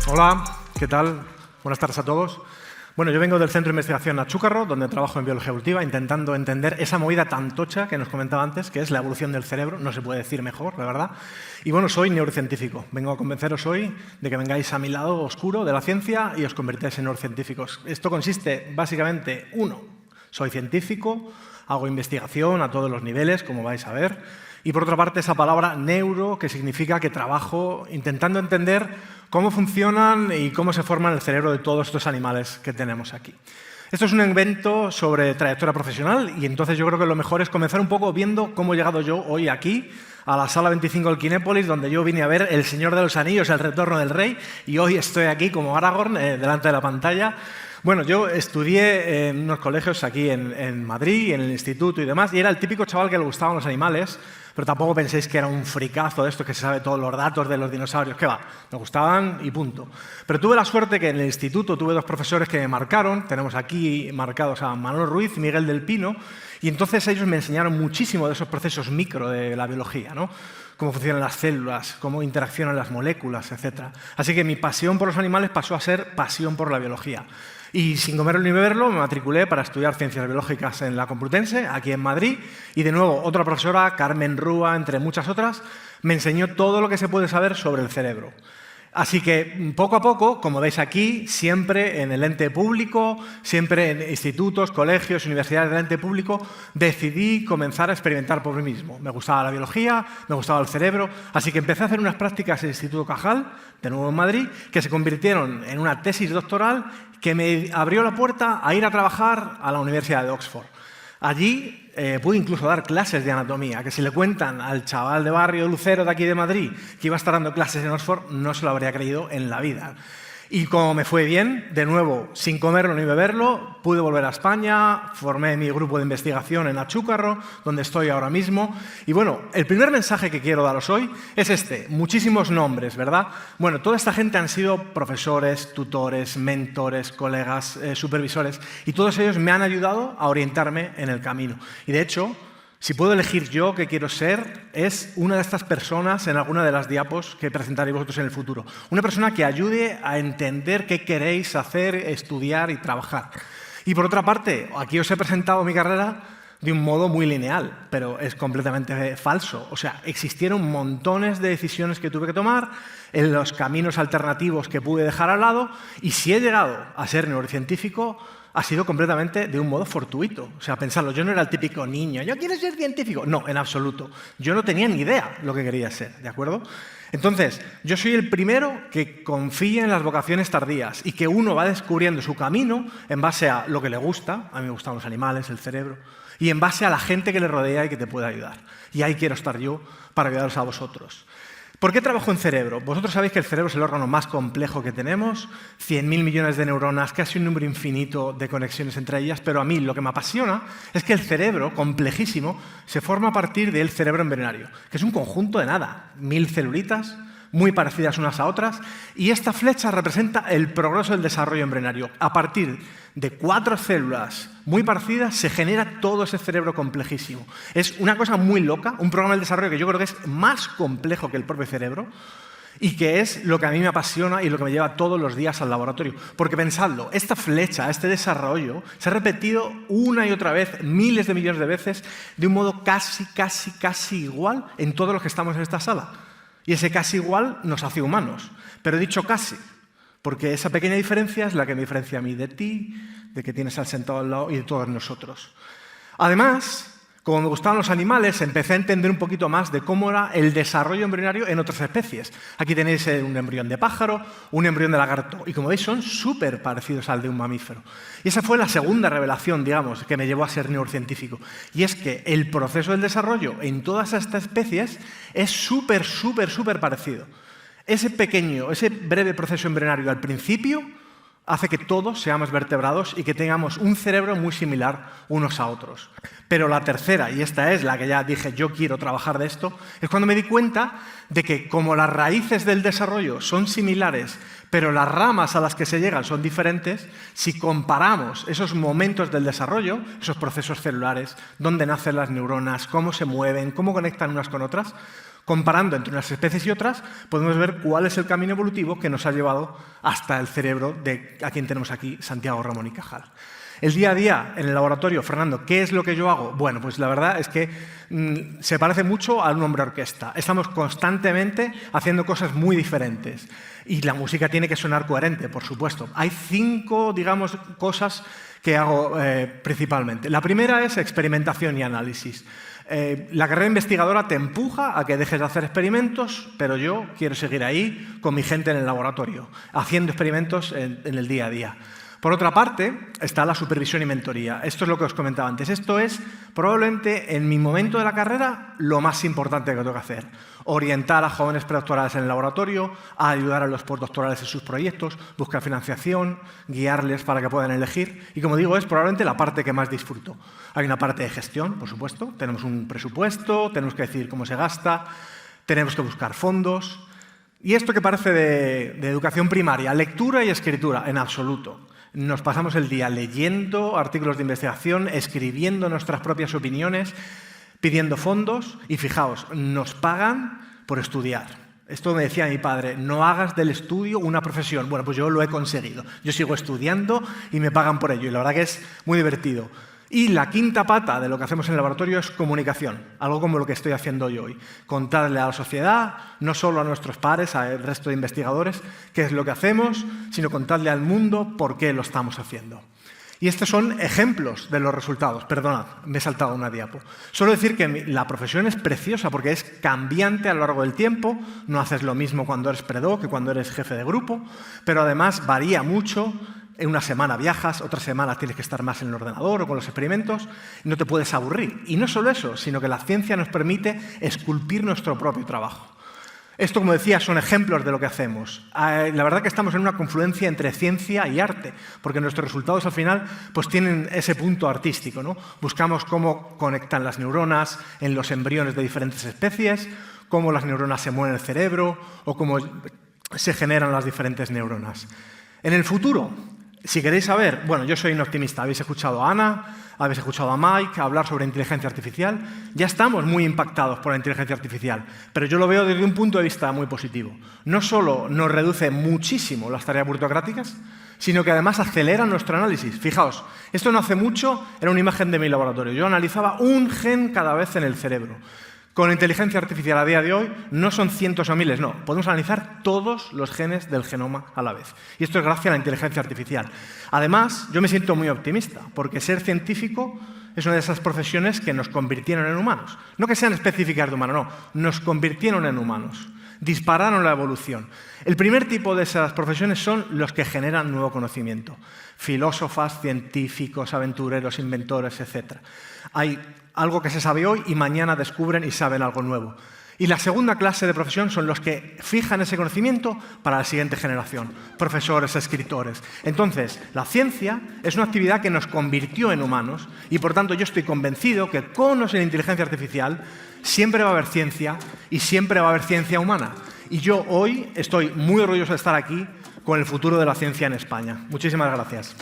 Hola, ¿qué tal? Buenas tardes a todos. Bueno, yo vengo del Centro de Investigación Achúcarro, donde trabajo en biología evolutiva, intentando entender esa movida tan tocha que nos comentaba antes, que es la evolución del cerebro. No se puede decir mejor, la verdad. Y bueno, soy neurocientífico. Vengo a convenceros hoy de que vengáis a mi lado oscuro de la ciencia y os convirtáis en neurocientíficos. Esto consiste, básicamente, uno, soy científico, hago investigación a todos los niveles, como vais a ver. Y por otra parte, esa palabra neuro, que significa que trabajo intentando entender cómo funcionan y cómo se forman el cerebro de todos estos animales que tenemos aquí. Esto es un evento sobre trayectoria profesional y entonces yo creo que lo mejor es comenzar un poco viendo cómo he llegado yo hoy aquí, a la sala 25 del Kinépolis, donde yo vine a ver El Señor de los Anillos, El Retorno del Rey, y hoy estoy aquí como Aragorn, delante de la pantalla. Bueno, yo estudié en unos colegios aquí en Madrid, en el instituto y demás, y era el típico chaval que le gustaban los animales, pero tampoco penséis que era un fricazo de esto que se sabe todos los datos de los dinosaurios, que va, me gustaban y punto. Pero tuve la suerte que en el instituto tuve dos profesores que me marcaron, tenemos aquí marcados a Manuel Ruiz y Miguel del Pino, y entonces ellos me enseñaron muchísimo de esos procesos micro de la biología, ¿no? Cómo funcionan las células, cómo interaccionan las moléculas, etc. Así que mi pasión por los animales pasó a ser pasión por la biología. Y sin comerlo ni beberlo me matriculé para estudiar ciencias biológicas en la Complutense, aquí en Madrid, y de nuevo otra profesora, Carmen Rúa, entre muchas otras, me enseñó todo lo que se puede saber sobre el cerebro. Así que, poco a poco, como veis aquí, siempre en el ente público, siempre en institutos, colegios, universidades del ente público, decidí comenzar a experimentar por mí mismo. Me gustaba la biología, me gustaba el cerebro, así que empecé a hacer unas prácticas en el Instituto Cajal, de nuevo en Madrid, que se convirtieron en una tesis doctoral que me abrió la puerta a ir a trabajar a la Universidad de Oxford. Allí pude incluso dar clases de anatomía, que si le cuentan al chaval de barrio Lucero de aquí de Madrid que iba a estar dando clases en Oxford, no se lo habría creído en la vida. Y como me fue bien, de nuevo, sin comerlo ni beberlo, pude volver a España, formé mi grupo de investigación en Achúcarro, donde estoy ahora mismo. Y bueno, el primer mensaje que quiero daros hoy es este. Muchísimos nombres, ¿verdad? Bueno, toda esta gente han sido profesores, tutores, mentores, colegas, supervisores, y todos ellos me han ayudado a orientarme en el camino. Y de hecho, si puedo elegir yo qué quiero ser, es una de estas personas en alguna de las diapos que presentaréis vosotros en el futuro. Una persona que ayude a entender qué queréis hacer, estudiar y trabajar. Y por otra parte, aquí os he presentado mi carrera de un modo muy lineal, pero es completamente falso. O sea, existieron montones de decisiones que tuve que tomar, en los caminos alternativos que pude dejar al lado, y si he llegado a ser neurocientífico, ha sido completamente de un modo fortuito. O sea, pensarlo, yo no era el típico niño, yo quiero ser científico. No, en absoluto. Yo no tenía ni idea lo que quería ser, ¿de acuerdo? Entonces, yo soy el primero que confía en las vocaciones tardías y que uno va descubriendo su camino en base a lo que le gusta, a mí me gustan los animales, el cerebro, y en base a la gente que le rodea y que te puede ayudar. Y ahí quiero estar yo para ayudaros a vosotros. ¿Por qué trabajo en cerebro? Vosotros sabéis que el cerebro es el órgano más complejo que tenemos, 100.000 millones de neuronas, casi un número infinito de conexiones entre ellas, pero a mí lo que me apasiona es que el cerebro, complejísimo, se forma a partir del cerebro embrionario, que es un conjunto de nada, 1000 celulitas, muy parecidas unas a otras, y esta flecha representa el progreso del desarrollo embrionario. A partir de 4 células muy parecidas se genera todo ese cerebro complejísimo. Es una cosa muy loca, un programa de desarrollo que yo creo que es más complejo que el propio cerebro y que es lo que a mí me apasiona y lo que me lleva todos los días al laboratorio. Porque pensadlo, esta flecha, este desarrollo, se ha repetido una y otra vez, miles de millones de veces, de un modo casi igual en todos los que estamos en esta sala. Y ese casi igual nos hace humanos. Pero he dicho casi, porque esa pequeña diferencia es la que me diferencia a mí de ti, de que tienes al sentado al lado y de todos nosotros. Además, como me gustaban los animales, empecé a entender un poquito más de cómo era el desarrollo embrionario en otras especies. Aquí tenéis un embrión de pájaro, un embrión de lagarto, y como veis son súper parecidos al de un mamífero. Y esa fue la segunda revelación, digamos, que me llevó a ser neurocientífico. Y es que el proceso del desarrollo en todas estas especies es súper parecido. Ese breve proceso embrionario al principio hace que todos seamos vertebrados y que tengamos un cerebro muy similar unos a otros. Pero la tercera, y esta es la que ya dije, yo quiero trabajar de esto, es cuando me di cuenta de que como las raíces del desarrollo son similares, pero las ramas a las que se llegan son diferentes, si comparamos esos momentos del desarrollo, esos procesos celulares, dónde nacen las neuronas, cómo se mueven, cómo conectan unas con otras, Comparando entre unas especies y otras, podemos ver cuál es el camino evolutivo que nos ha llevado hasta el cerebro de a quien tenemos aquí, Santiago Ramón y Cajal. El día a día en el laboratorio, Fernando, ¿qué es lo que yo hago? Bueno, pues la verdad es que se parece mucho a un hombre orquesta. Estamos constantemente haciendo cosas muy diferentes y la música tiene que sonar coherente, por supuesto. Hay 5, digamos, cosas que hago principalmente. La primera es experimentación y análisis. La carrera investigadora te empuja a que dejes de hacer experimentos, pero yo quiero seguir ahí con mi gente en el laboratorio, haciendo experimentos en el día a día. Por otra parte, está la supervisión y mentoría. Esto es lo que os comentaba antes. Esto es probablemente en mi momento de la carrera lo más importante que tengo que hacer. Orientar a jóvenes predoctorales en el laboratorio, a ayudar a los postdoctorales en sus proyectos, buscar financiación, guiarles para que puedan elegir. Y como digo, es probablemente la parte que más disfruto. Hay una parte de gestión, por supuesto. Tenemos un presupuesto, tenemos que decidir cómo se gasta, tenemos que buscar fondos. Y esto que parece de educación primaria, lectura y escritura, en absoluto. Nos pasamos el día leyendo artículos de investigación, escribiendo nuestras propias opiniones, pidiendo fondos y fijaos, nos pagan por estudiar. Esto me decía mi padre, no hagas del estudio una profesión. Bueno, pues yo lo he conseguido. Yo sigo estudiando y me pagan por ello y la verdad que es muy divertido. Y la quinta pata de lo que hacemos en el laboratorio es comunicación, algo como lo que estoy haciendo yo hoy. Contarle a la sociedad, no solo a nuestros pares, al resto de investigadores, qué es lo que hacemos, sino contarle al mundo por qué lo estamos haciendo. Y estos son ejemplos de los resultados. Perdonad, me he saltado una diapo. Solo decir que la profesión es preciosa porque es cambiante a lo largo del tiempo. No haces lo mismo cuando eres predoc que cuando eres jefe de grupo, pero además varía mucho. En una semana viajas, otra semana tienes que estar más en el ordenador o con los experimentos, no te puedes aburrir. Y no solo eso, sino que la ciencia nos permite esculpir nuestro propio trabajo. Esto, como decía, son ejemplos de lo que hacemos. La verdad que estamos en una confluencia entre ciencia y arte, porque nuestros resultados al final pues, tienen ese punto artístico, ¿no? Buscamos cómo conectan las neuronas en los embriones de diferentes especies, cómo las neuronas se mueven en el cerebro o cómo se generan las diferentes neuronas. En el futuro, si queréis saber, bueno, yo soy un optimista. Habéis escuchado a Ana, habéis escuchado a Mike hablar sobre inteligencia artificial. Ya estamos muy impactados por la inteligencia artificial, pero yo lo veo desde un punto de vista muy positivo. No solo nos reduce muchísimo las tareas burocráticas, sino que además acelera nuestro análisis. Fijaos, esto no hace mucho era una imagen de mi laboratorio. Yo analizaba un gen cada vez en el cerebro. Con la inteligencia artificial a día de hoy no son cientos o miles, no. Podemos analizar todos los genes del genoma a la vez. Y esto es gracias a la inteligencia artificial. Además, yo me siento muy optimista, porque ser científico es una de esas profesiones que nos convirtieron en humanos. No que sean específicas de humano, no. Nos convirtieron en humanos. Dispararon la evolución. El primer tipo de esas profesiones son los que generan nuevo conocimiento. Filósofas, científicos, aventureros, inventores, etc. Hay algo que se sabe hoy y mañana descubren y saben algo nuevo. Y la segunda clase de profesión son los que fijan ese conocimiento para la siguiente generación, profesores, escritores. Entonces, la ciencia es una actividad que nos convirtió en humanos y, por tanto, yo estoy convencido que con o sin inteligencia artificial siempre va a haber ciencia y siempre va a haber ciencia humana. Y yo hoy estoy muy orgulloso de estar aquí con el futuro de la ciencia en España. Muchísimas gracias.